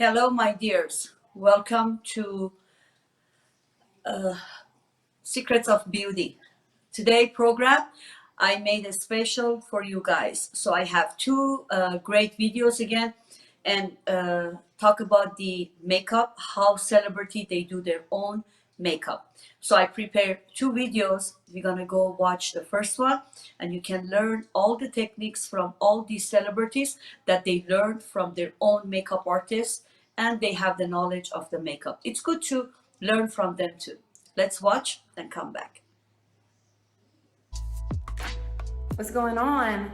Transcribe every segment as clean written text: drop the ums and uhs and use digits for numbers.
Hello, my dears. Welcome to Secrets of Beauty. Today program, I made a special for you guys. So I have two great videos again, and talk about the makeup, how celebrity they do their own makeup. So I prepared two videos. We're gonna go watch the first one, and you can learn all the techniques from all these celebrities that they learned from their own makeup artists, and they have the knowledge of the makeup. It's good to learn from them too. Let's watch and come back. What's going on?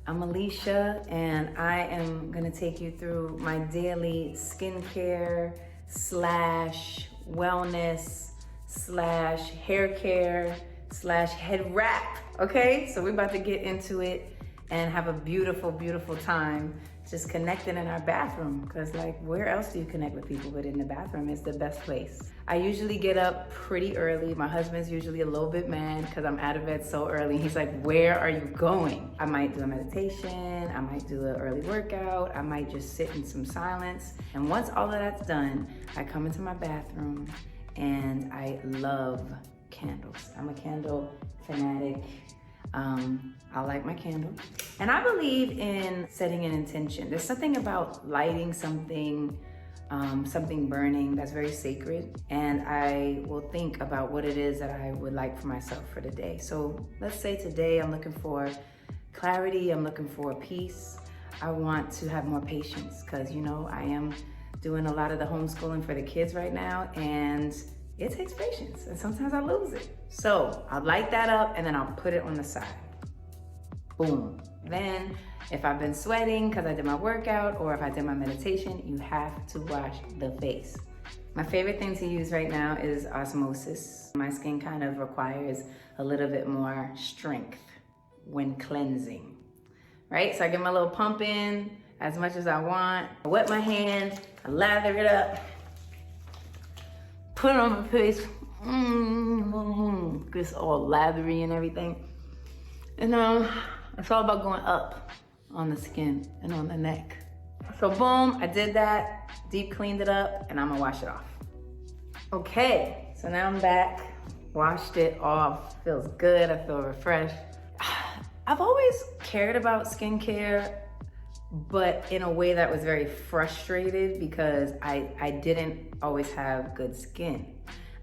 I'm Alicia, and I am gonna take you through my daily skincare slash wellness slash hair care slash head wrap. Okay, so we're about to get into it and have a beautiful, beautiful time just connecting in our bathroom, because like, where else do you connect with people but in the bathroom? Is the best place. I usually get up pretty early. My husband's usually a little bit mad because I'm out of bed so early. He's like, where are you going? I might do a meditation, I might do an early workout, I might just sit in some silence. And once all of that's done, I come into my bathroom and I love candles. I'm a candle fanatic. I light my candle. And I believe in setting an intention. There's something about lighting something, something burning that's very sacred. And I will think about what it is that I would like for myself for the day. So let's say today I'm looking for clarity, I'm looking for peace. I want to have more patience because, you know, I am doing a lot of the homeschooling for the kids right now, and it takes patience, and sometimes I lose it. So I'll light that up and then I'll put it on the side. Boom. Then if I've been sweating because I did my workout or if I did my meditation, you have to wash the face. My favorite thing to use right now is osmosis. My skin kind of requires a little bit more strength when cleansing, right? So I get my little pump in as much as I want. I wet my hand, I lather it up, put it on my face. It's all lathery and everything. And it's all about going up on the skin and on the neck. So boom, I did that, deep cleaned it up, and I'm gonna wash it off. Okay, so now I'm back, washed it off, feels good, I feel refreshed. I've always cared about skincare, but in a way that was very frustrated because I didn't always have good skin.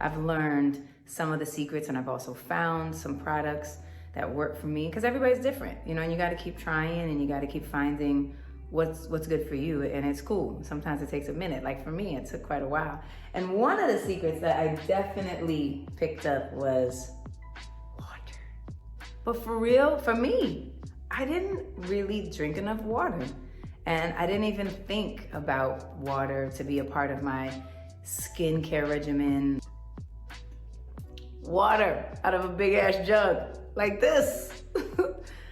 I've learned some of the secrets, and I've also found some products that work for me because everybody's different, you know, and you got to keep trying and you got to keep finding what's good for you, and it's cool. Sometimes it takes a minute. Like for me, it took quite a while. And one of the secrets that I definitely picked up was water. But for real, for me, I didn't really drink enough water, and I didn't even think about water to be a part of my skincare regimen. Water out of a big ass jug, like this.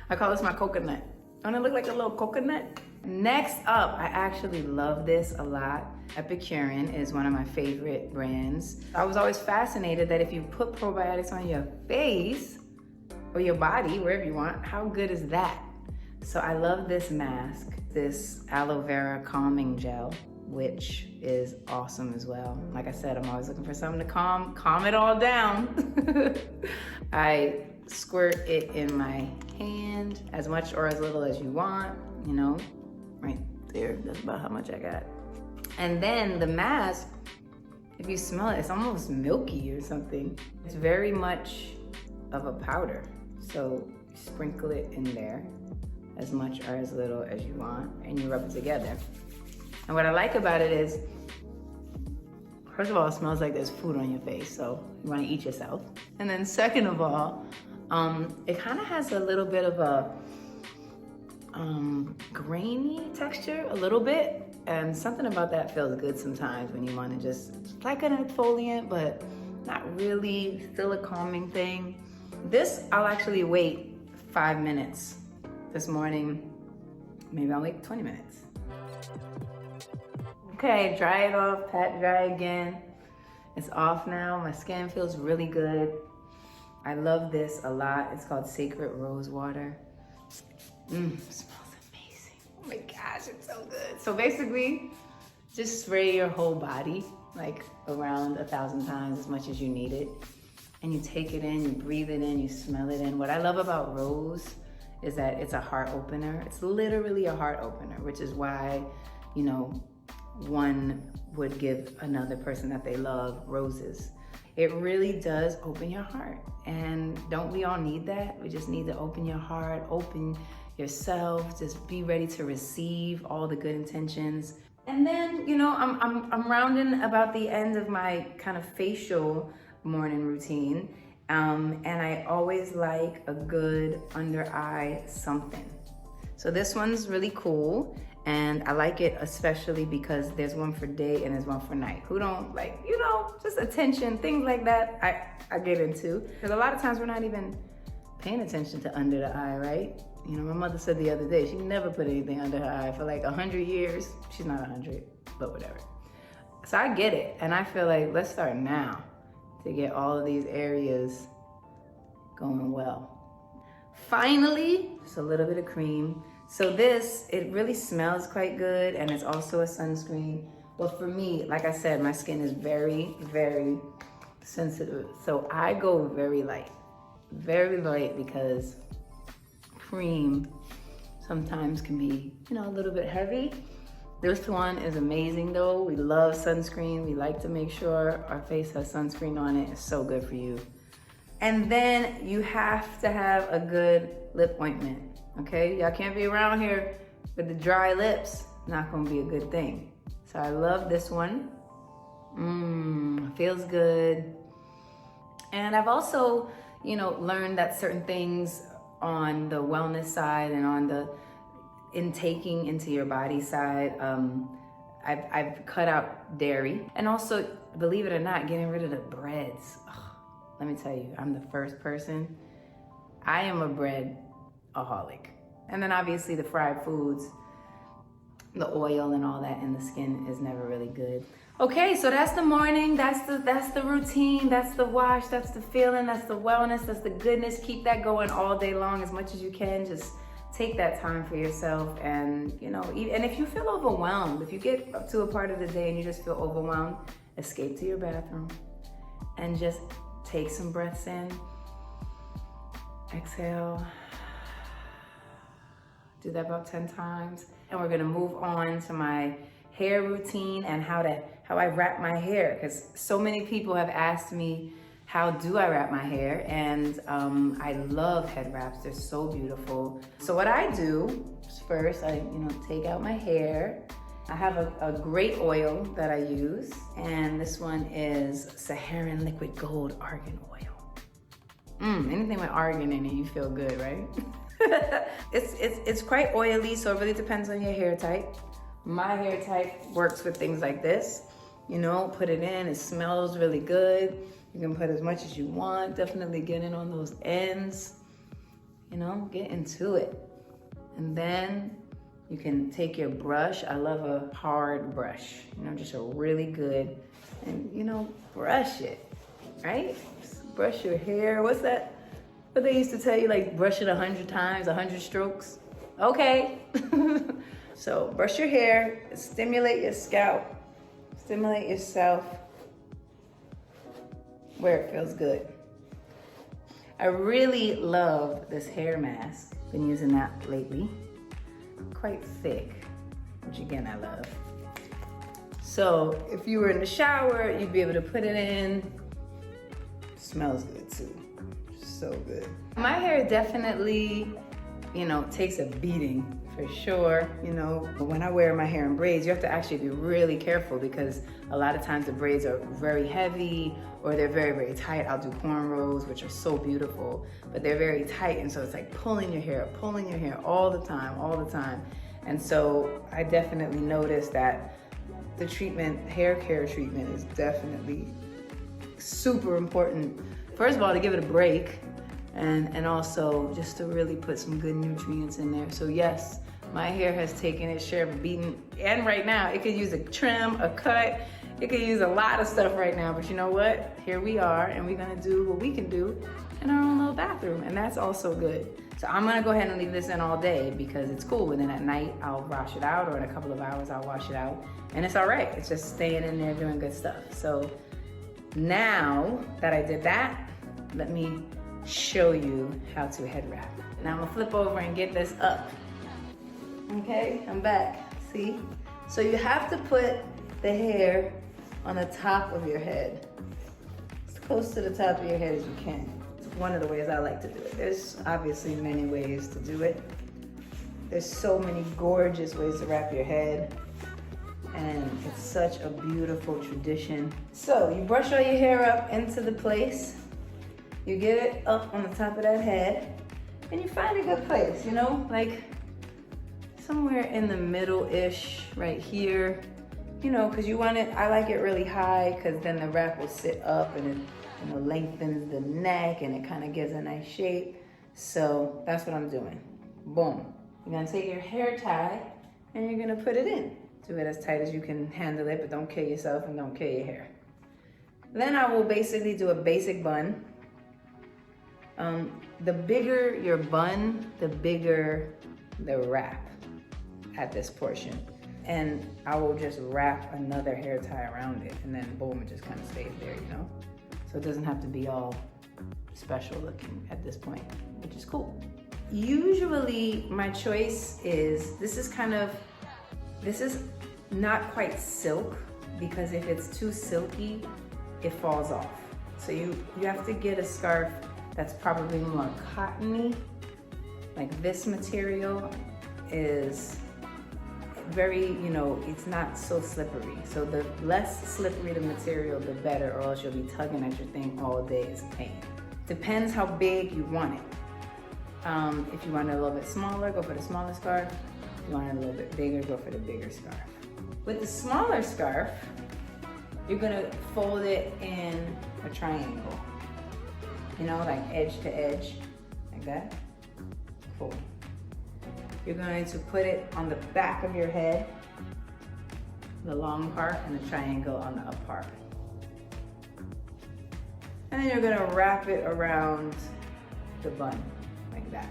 I call this my coconut. Don't it look like a little coconut? Next up, I actually love this a lot. Epicurean is one of my favorite brands. I was always fascinated that if you put probiotics on your face or your body, wherever you want, how good is that? So I love this mask, this aloe vera calming gel, which is awesome as well. Like I said, I'm always looking for something to calm it all down. I squirt it in my hand, as much or as little as you want, you know, right there, that's about how much I got. And then the mask, if you smell it, it's almost milky or something. It's very much of a powder. So you sprinkle it in there, as much or as little as you want, and you rub it together. And what I like about it is, first of all, it smells like there's food on your face, so you want to eat yourself. And then second of all, it kind of has a little bit of a grainy texture, a little bit. And something about that feels good sometimes when you want to just, it's like an exfoliant, but not really, still a calming thing. This, I'll actually wait 5 minutes. This morning, maybe I'll wait 20 minutes. Okay, dry it off, pat dry again. It's off now, my skin feels really good. I love this a lot. It's called Sacred Rose Water. It smells amazing. Oh my gosh, it's so good. So basically, Just spray your whole body, like around 1,000 times as much as you need it. And you take it in, you breathe it in, you smell it in. What I love about rose is that it's a heart opener. It's literally a heart opener, which is why, you know, one would give another person that they love roses. It really does open your heart. And don't we all need that? We just need to open your heart, open yourself, just be ready to receive all the good intentions. And then, you know, I'm rounding about the end of my kind of facial morning routine. And I always like a good under eye something. So this one's really cool. And I like it especially because there's one for day and there's one for night. Who don't like, you know, just attention, things like that I get into. Because a lot of times we're not even paying attention to under the eye, right? You know, my mother said the other day, she never put anything under her eye for like 100 years. She's not 100, but whatever. So I get it. And I feel like, let's start now to get all of these areas going well. Finally, just a little bit of cream. So this, it really smells quite good, and it's also a sunscreen. But for me, like I said, my skin is very, very sensitive. So I go very light because cream sometimes can be, you know, a little bit heavy. This one is amazing though. We love sunscreen. We like to make sure our face has sunscreen on it. It's so good for you. And then you have to have a good lip ointment, okay? Y'all can't be around here with the dry lips. Not gonna be a good thing. So I love this one. Feels good. And I've also, you know, learned that certain things on the wellness side and on the intaking into your body side, I've cut out dairy. And also, believe it or not, getting rid of the breads. Let me tell you, I'm the first person. I am a bread-aholic. And then obviously the fried foods, the oil and all that in the skin is never really good. Okay, so that's the morning, that's the routine, that's the wash, that's the feeling, that's the wellness, that's the goodness. Keep that going all day long as much as you can. Just take that time for yourself. And, you know, and if you feel overwhelmed, if you get up to a part of the day and you just feel overwhelmed, escape to your bathroom and just take some breaths in, exhale, do that about 10 times. And we're gonna move on to my hair routine and how I wrap my hair, because so many people have asked me, how do I wrap my hair? And I love head wraps, they're so beautiful. So what I do is first, I take out my hair. I have a great oil that I use, and this one is Saharan Liquid Gold Argan Oil. Anything with argan in it, you feel good, right? It's quite oily, so it really depends on your hair type. My hair type works with things like this. You know, put it in, it smells really good. You can put as much as you want, definitely get in on those ends. You know, get into it. And then you can take your brush. I love a hard brush, you know, just a really good, and you know, brush it, right? Just brush your hair. What's that? What they used to tell you, like brush it 100 times, 100 strokes? Okay. So brush your hair, stimulate your scalp, stimulate yourself where it feels good. I really love this hair mask. Been using that lately. Quite thick, which again I love. So if you were in the shower, you'd be able to put it in. Smells good too, so good. My hair definitely, you know, takes a beating for sure. You know, but when I wear my hair in braids, you have to actually be really careful because a lot of times the braids are very heavy or they're very, very tight. I'll do cornrows, which are so beautiful, but they're very tight. And so it's like pulling your hair all the time. And so I definitely noticed that the treatment, hair care treatment, is definitely super important. First of all, to give it a break, and also just to really put some good nutrients in there. So yes, my hair has taken its share of a beating, and right now it could use a trim, a cut, it could use a lot of stuff right now, but you know what? Here we are, and we're gonna do what we can do in our own little bathroom, and that's also good. So I'm gonna go ahead and leave this in all day because it's cool, and then at night I'll wash it out, or in a couple of hours I'll wash it out, and it's all right. It's just staying in there doing good stuff. So now that I did that, let me show you how to head wrap. Now I'm gonna flip over and get this up. Okay, I'm back, see? So you have to put the hair on the top of your head, as close to the top of your head as you can. It's one of the ways I like to do it. There's obviously many ways to do it. There's so many gorgeous ways to wrap your head, and it's such a beautiful tradition. So you brush all your hair up into the place, you get it up on the top of that head, and you find a good place, you know, like somewhere in the middle-ish, right here, you know, because you want it, I like it really high because then the wrap will sit up and it, you know, lengthens the neck and it kind of gives a nice shape. So that's what I'm doing. Boom. You're gonna take your hair tie and you're gonna put it in. Do it as tight as you can handle it, but don't kill yourself and don't kill your hair. Then I will basically do a basic bun. The bigger your bun, the bigger the wrap at this portion. And I will just wrap another hair tie around it, and then boom, it just kind of stays there, you know? So it doesn't have to be all special looking at this point, which is cool. Usually my choice is, this is not quite silk, because if it's too silky, it falls off. So you have to get a scarf that's probably more cottony. Like this material is very, you know, it's not so slippery. So the less slippery the material, the better, or else you'll be tugging at your thing all day. It's a pain. Depends how big you want it. If you want it a little bit smaller, go for the smaller scarf. If you want it a little bit bigger, go for the bigger scarf. With the smaller scarf, you're gonna fold it in a triangle. You know, like edge to edge, like that. Cool. You're going to put it on the back of your head, the long part, and the triangle on the up part. And then you're gonna wrap it around the bun, like that.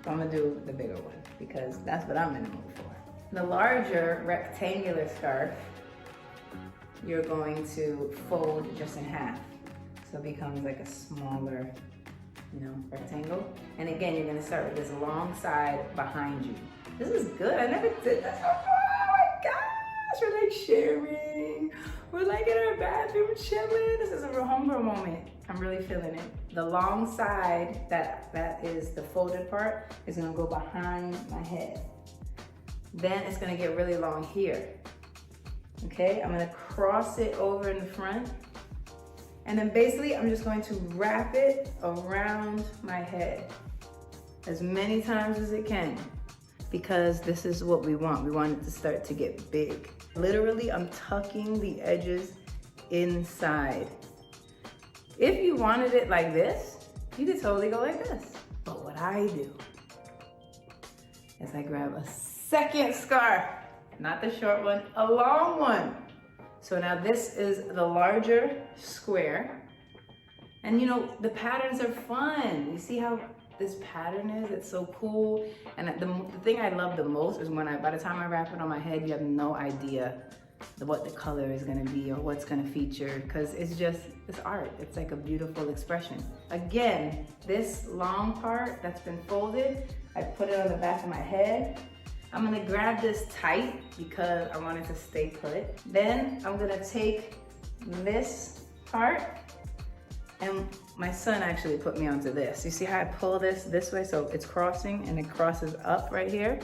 So I'm gonna do the bigger one, because that's what I'm in the mood for. The larger rectangular scarf, you're going to fold just in half. So it becomes like a smaller, you know, rectangle. And again, you're gonna start with this long side behind you. This is good, I never did this before. Oh my gosh, we're like sharing. We're like in our bathroom chilling. This is a real homegirl moment. I'm really feeling it. The long side, that is the folded part, is gonna go behind my head. Then it's gonna get really long here. Okay, I'm gonna cross it over in the front. And then basically, I'm just going to wrap it around my head as many times as it can, because this is what we want. We want it to start to get big. Literally, I'm tucking the edges inside. If you wanted it like this, you could totally go like this. But what I do is I grab a second scarf, not the short one, a long one. So now this is the larger square. And you know, the patterns are fun. You see how this pattern is? It's so cool. And the thing I love the most is when by the time I wrap it on my head, you have no idea what the color is gonna be or what's gonna feature, because it's art. It's like a beautiful expression. Again, this long part that's been folded, I put it on the back of my head. I'm gonna grab this tight because I want it to stay put. Then I'm gonna take this part, and my son actually put me onto this. You see how I pull this way so it's crossing and it crosses up right here?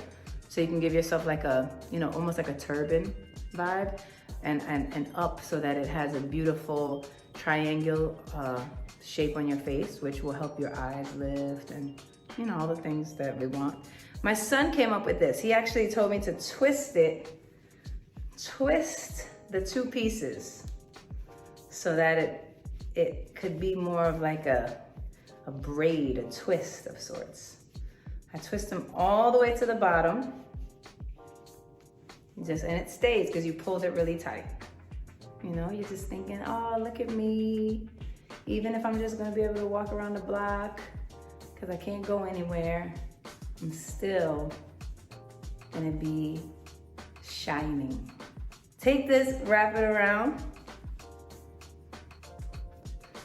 So you can give yourself like a, you know, almost like a turban vibe, and up so that it has a beautiful triangle shape on your face, which will help your eyes lift and, you know, all the things that we want. My son came up with this. He actually told me to twist the two pieces so that it could be more of like a braid, a twist of sorts. I twist them all the way to the bottom, and it stays because you pulled it really tight. You know, you're just thinking, oh, look at me. Even if I'm just gonna be able to walk around the block, because I can't go anywhere, I'm still gonna be shining. Take this, wrap it around.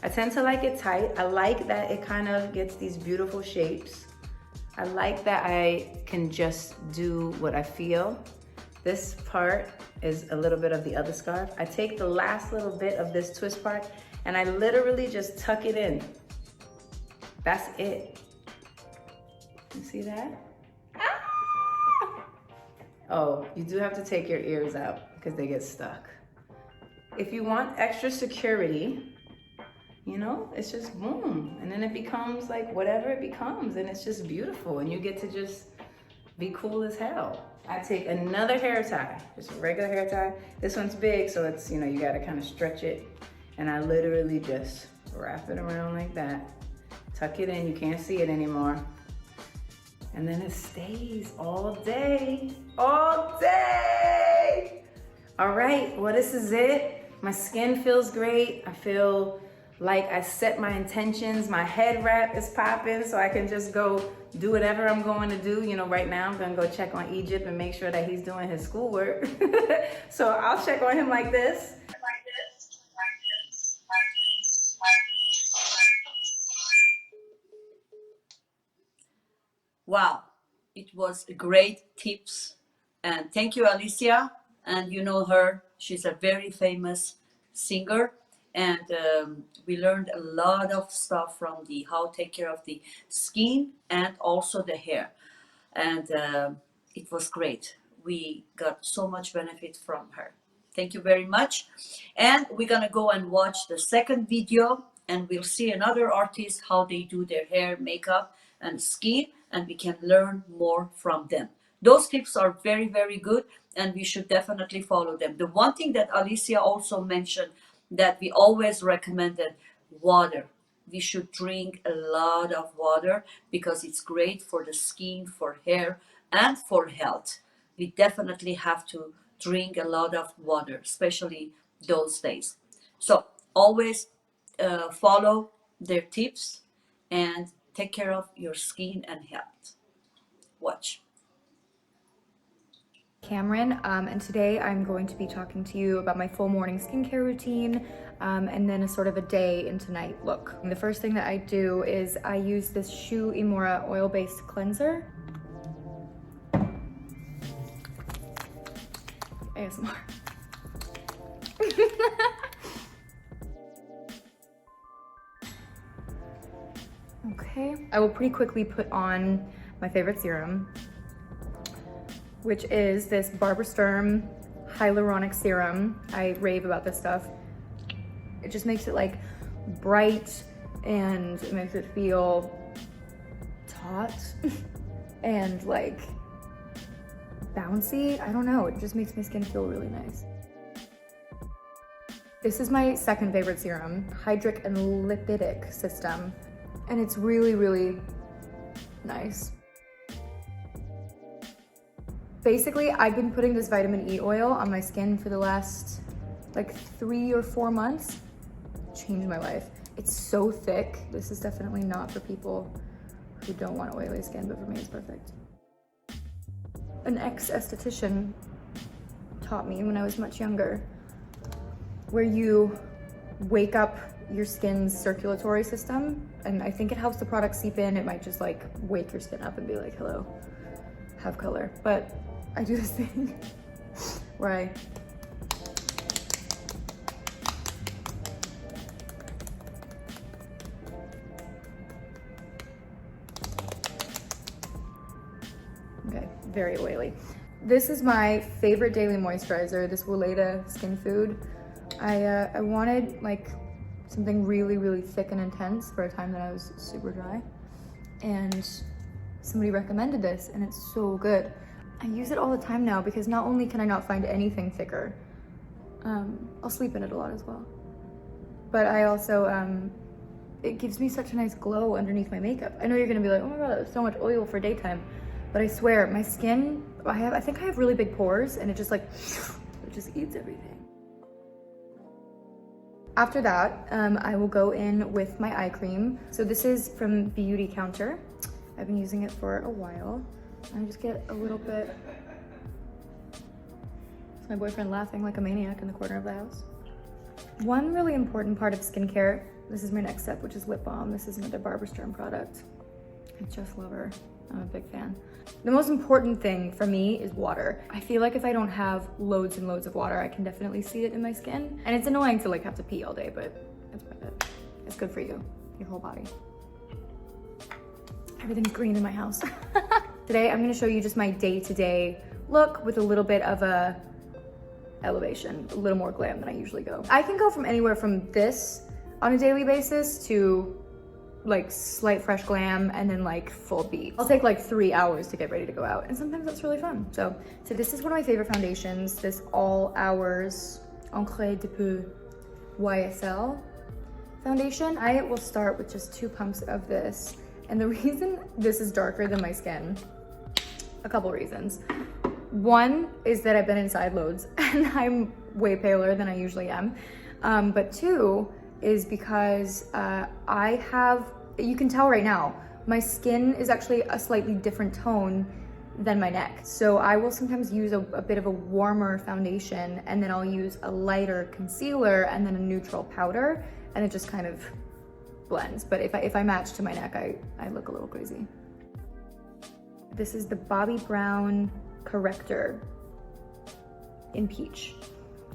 I tend to like it tight. I like that it kind of gets these beautiful shapes. I like that I can just do what I feel. This part is a little bit of the other scarf. I take the last little bit of this twist part and I literally just tuck it in. That's it. You see that? Ah! Oh, you do have to take your ears out because they get stuck. If you want extra security, you know, it's just boom. And then it becomes like whatever it becomes and it's just beautiful and you get to just be cool as hell. I take another hair tie, just a regular hair tie. This one's big, so it's, you know, you gotta kind of stretch it. And I literally just wrap it around like that. Tuck it in, you can't see it anymore. And then it stays all day, all day. All right, well, this is it. My skin feels great. I feel like I set my intentions. My head wrap is popping, so I can just go do whatever I'm going to do. You know, right now I'm gonna go check on Egypt and make sure that he's doing his schoolwork. So I'll check on him like this. Wow, it was great tips. And thank you, Alicia. And you know her, she's a very famous singer. And we learned a lot of stuff from the how take care of the skin and also the hair. And it was great. We got so much benefit from her. Thank you very much. And we're gonna go and watch the second video and we'll see another artist, how they do their hair, makeup and skin, and we can learn more from them. Those tips are very, very good and we should definitely follow them. The one thing that Alicia also mentioned that we always recommended, water. We should drink a lot of water because it's great for the skin, for hair, and for health. We definitely have to drink a lot of water, especially those days. So always follow their tips and take care of your skin and health. Watch. Cameron, and today I'm going to be talking to you about my full morning skincare routine and then a sort of a day into night look. And the first thing that I do is I use this Shu Imura oil-based cleanser. ASMR. Okay, I will pretty quickly put on my favorite serum, which is this Barbara Sturm hyaluronic serum. I rave about this stuff. It just makes it like bright and it makes it feel taut and like bouncy. I don't know, it just makes my skin feel really nice. This is my second favorite serum, Hydric and Lipidic System. And it's really, really nice. Basically, I've been putting this vitamin E oil on my skin for the last like 3 or 4 months. Changed my life. It's so thick. This is definitely not for people who don't want oily skin, but for me it's perfect. An ex-esthetician taught me when I was much younger, where you wake up your skin's circulatory system, and I think it helps the product seep in. It might just like wake your skin up and be like, hello, have color. But I do this thing where I okay, very oily. This is my favorite daily moisturizer, this Weleda Skin Food. I wanted like something really, really thick and intense for a time that I was super dry. And somebody recommended this and it's so good. I use it all the time now because not only can I not find anything thicker, I'll sleep in it a lot as well. But I also, it gives me such a nice glow underneath my makeup. I know you're gonna be like, oh my God, that's so much oil for daytime. But I swear, my skin, I think I have really big pores and it just like, it just eats everything. After that, I will go in with my eye cream. So this is from Beauty Counter. I've been using it for a while. I just get a little bit. It's my boyfriend laughing like a maniac in the corner of the house. One really important part of skincare, this is my next step, which is lip balm. This is another Barbara Sturm product. I just love her. I'm a big fan. The most important thing for me is water. I feel like if I don't have loads and loads of water, I can definitely see it in my skin. And it's annoying to like have to pee all day, but it's worth it. It's good for you, your whole body. Everything's green in my house. Today, I'm gonna show you just my day-to-day look with a little bit of a elevation, a little more glam than I usually go. I can go from anywhere from this on a daily basis to like slight fresh glam and then like full beat. I'll take like 3 hours to get ready to go out, and sometimes that's really fun. So this is one of my favorite foundations, this All Hours Encre de Peu YSL foundation. I will start with just 2 pumps of this. And the reason this is darker than my skin, a couple reasons. One is that I've been inside loads and I'm way paler than I usually am. But 2 is because you can tell right now, my skin is actually a slightly different tone than my neck. So I will sometimes use a bit of a warmer foundation, and then I'll use a lighter concealer and then a neutral powder, and it just kind of blends. But if I match to my neck, I look a little crazy. This is the Bobbi Brown Corrector in Peach.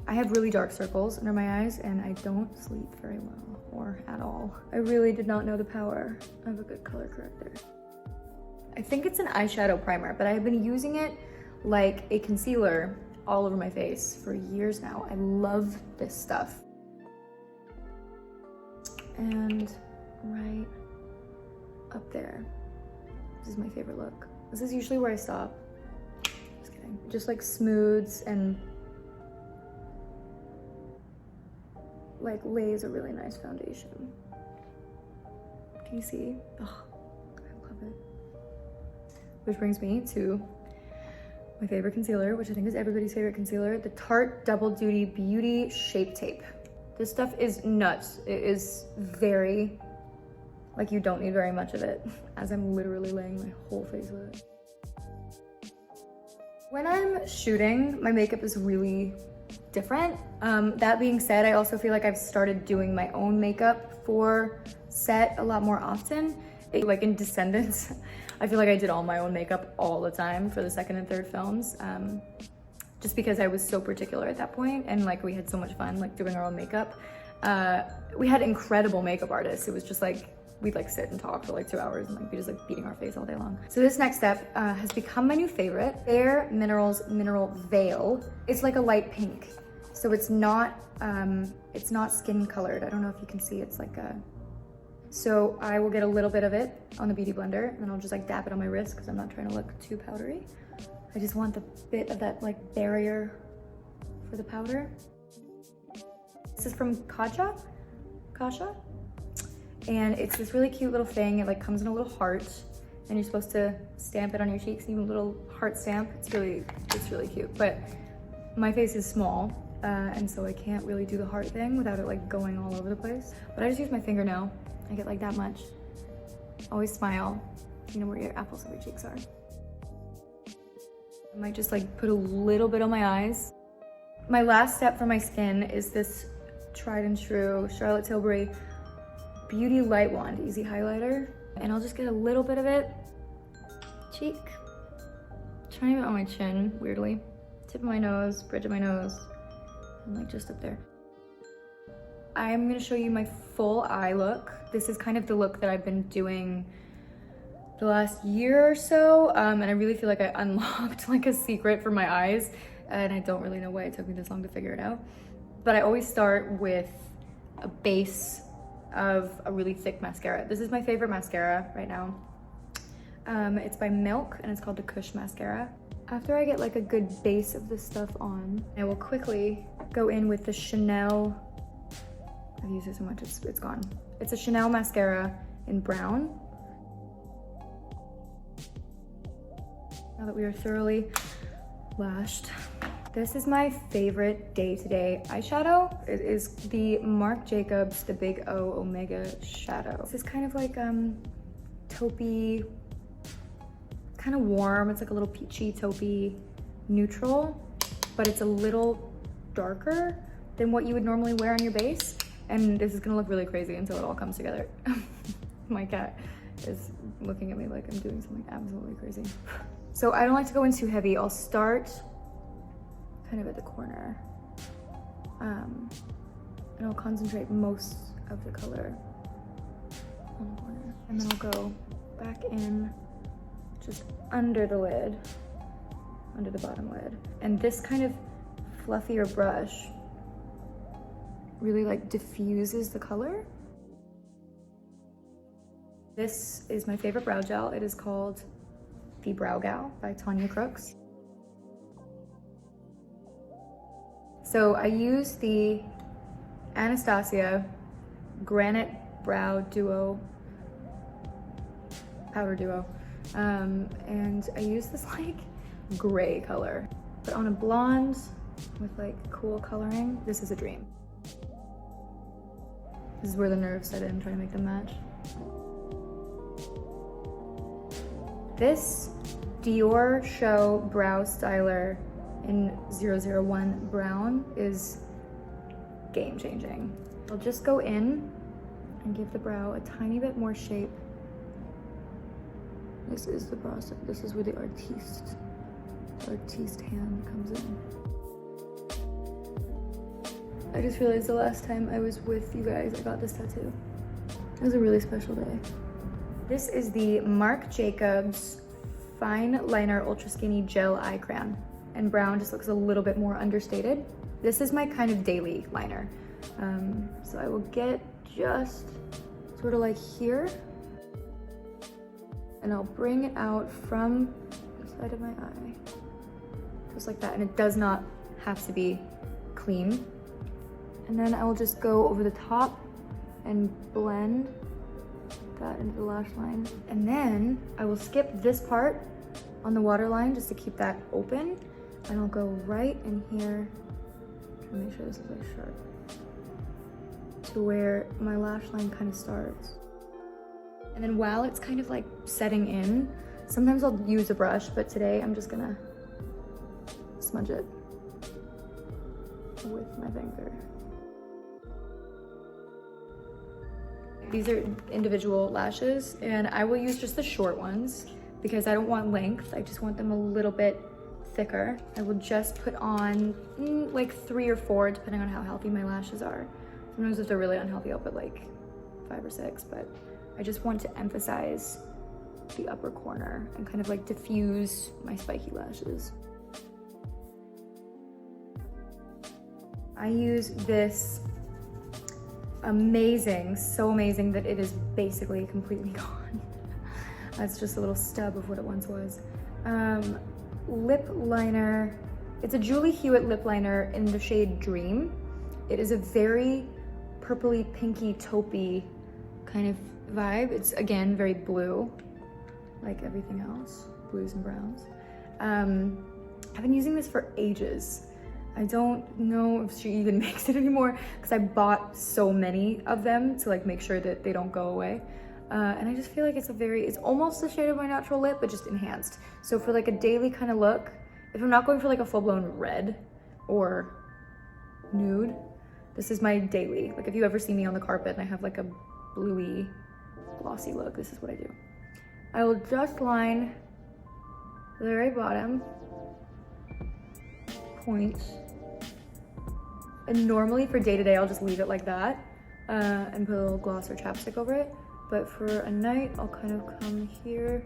I have really dark circles under my eyes and I don't sleep very well, or at all. I really did not know the power of a good color corrector. I think it's an eyeshadow primer, but I've been using it like a concealer all over my face for years now. I love this stuff. And right up there, this is my favorite look. This is usually where I stop. Just kidding. Just like smooths and like lays a really nice foundation. Can you see? Oh, I love it. Which brings me to my favorite concealer, which I think is everybody's favorite concealer, the Tarte Double Duty Beauty Shape Tape. This stuff is nuts. It is very, like, you don't need very much of it, as I'm literally laying my whole face with it. When I'm shooting, my makeup is really different. That being said, I also feel like I've started doing my own makeup for set a lot more often. Like in Descendants, I feel like I did all my own makeup all the time for the second and third films. Just because I was so particular at that point, and like we had so much fun like doing our own makeup. We had incredible makeup artists. It was just like, we'd like sit and talk for like 2 hours and like be just like beating our face all day long. So this next step has become my new favorite. Bare Minerals Mineral Veil. It's like a light pink. So it's not skin colored. I don't know if you can see, it's like a, so I will get a little bit of it on the Beauty Blender and then I'll just like dab it on my wrist because I'm not trying to look too powdery. I just want the bit of that like barrier for the powder. This is from Kasha, and it's this really cute little thing. It like comes in a little heart, and you're supposed to stamp it on your cheeks, even a little heart stamp. It's really cute. But my face is small, and so I can't really do the heart thing without it like going all over the place. But I just use my fingernail. I get like that much. Always smile. You know where your apples of your cheeks are. I might just like put a little bit on my eyes. My last step for my skin is this tried and true Charlotte Tilbury Beauty Light Wand Easy Highlighter. And I'll just get a little bit of it. Cheek. Trying it on my chin, weirdly. Tip of my nose, bridge of my nose, and like just up there. I'm gonna show you my full eye look. This is kind of the look that I've been doing the last year or so, and I really feel like I unlocked like a secret for my eyes, and I don't really know why it took me this long to figure it out. But I always start with a base of a really thick mascara. This is my favorite mascara right now. It's by Milk and it's called the Kush Mascara. After I get like a good base of this stuff on, I will quickly go in with the Chanel, I've used it so much it's gone. It's a Chanel mascara in brown. Now that we are thoroughly lashed, This is my favorite day-to-day eyeshadow. It is the Marc Jacobs, the Big O Omega Shadow. This is kind of like taupey, kind of warm. It's like a little peachy taupey neutral, but it's a little darker than what you would normally wear on your base. And this is gonna look really crazy until it all comes together. My cat is looking at me like I'm doing something absolutely crazy. So I don't like to go in too heavy. I'll start kind of at the corner. And I'll concentrate most of the color on the corner. And then I'll go back in just under the lid, under the bottom lid. And this kind of fluffier brush really like diffuses the color. This is my favorite brow gel. It is called the Brow Gal by Tanya Crooks. So I use the Anastasia Granite Brow Duo, Powder Duo. And I use this like gray color. But on a blonde with like cool coloring, this is a dream. This is where the nerves set in, trying to make them match. This Dior Show Brow Styler in 001 Brown is game changing. I'll just go in and give the brow a tiny bit more shape. This is the process. This is where the artiste hand comes in. I just realized the last time I was with you guys, I got this tattoo. It was a really special day. This is the Marc Jacobs Fine Liner Ultra Skinny Gel Eye Crayon. And brown just looks a little bit more understated. This is my kind of daily liner. So I will get just sort of like here. And I'll bring it out from the side of my eye. Just like that. And it does not have to be clean. And then I will just go over the top and blend that into the lash line. And then I will skip this part on the waterline just to keep that open. And I'll go right in here, try to make sure this is like sharp, to where my lash line kind of starts. And then while it's kind of like setting in, sometimes I'll use a brush, but today I'm just gonna smudge it with my finger. These are individual lashes, and I will use just the short ones because I don't want length. I just want them a little bit thicker. I will just put on like 3 or 4, depending on how healthy my lashes are. Sometimes if they're really unhealthy, I'll put like 5 or 6, but I just want to emphasize the upper corner and kind of like diffuse my spiky lashes. I use this amazing, so amazing that it is basically completely gone. That's just a little stub of what it once was. Lip liner. It's a Julie Hewitt lip liner in the shade Dream. It is a very purpley, pinky, taupey kind of vibe. It's again very blue, like everything else, blues and browns. I've been using this for ages. I don't know if she even makes it anymore because I bought so many of them to like make sure that they don't go away. And I just feel like it's almost the shade of my natural lip, but just enhanced. So for like a daily kind of look, if I'm not going for like a full-blown red or nude, this is my daily. Like if you ever see me on the carpet and I have like a bluey, glossy look, this is what I do. I will just line the very bottom point. And normally for day-to-day, I'll just leave it like that and put a little gloss or chapstick over it. But for a night, I'll kind of come here.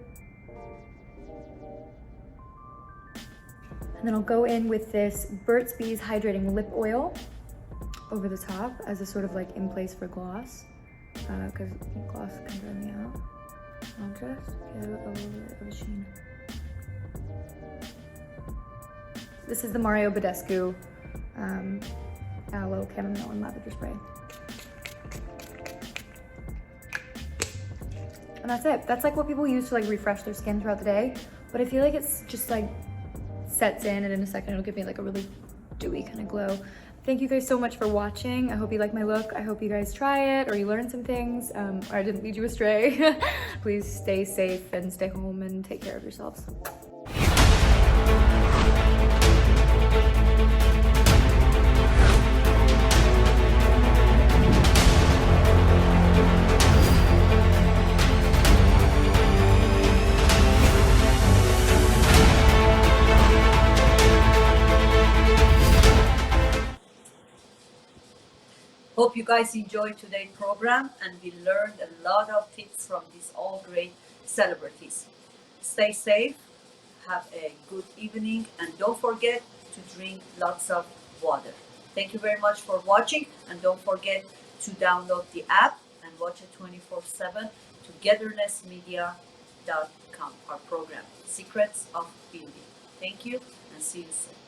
And then I'll go in with this Burt's Bees Hydrating Lip Oil over the top as a sort of like in place for gloss. Because gloss can dry me out. I'll just get a little bit of a sheen. This is the Mario Badescu Aloe Chamomile and Lavender Spray. And that's it. That's like what people use to like refresh their skin throughout the day. But I feel like it's just like sets in, and in a second it'll give me like a really dewy kind of glow. Thank you guys so much for watching. I hope you like my look. I hope you guys try it or you learned some things, or I didn't lead you astray. Please stay safe and stay home and take care of yourselves. Hope you guys enjoyed today's program and we learned a lot of tips from these all great celebrities. Stay safe, have a good evening, and don't forget to drink lots of water. Thank you very much for watching, and don't forget to download the app and watch it 24/7 togethernessmedia.com, our program, Secrets of Beauty. Thank you and see you soon.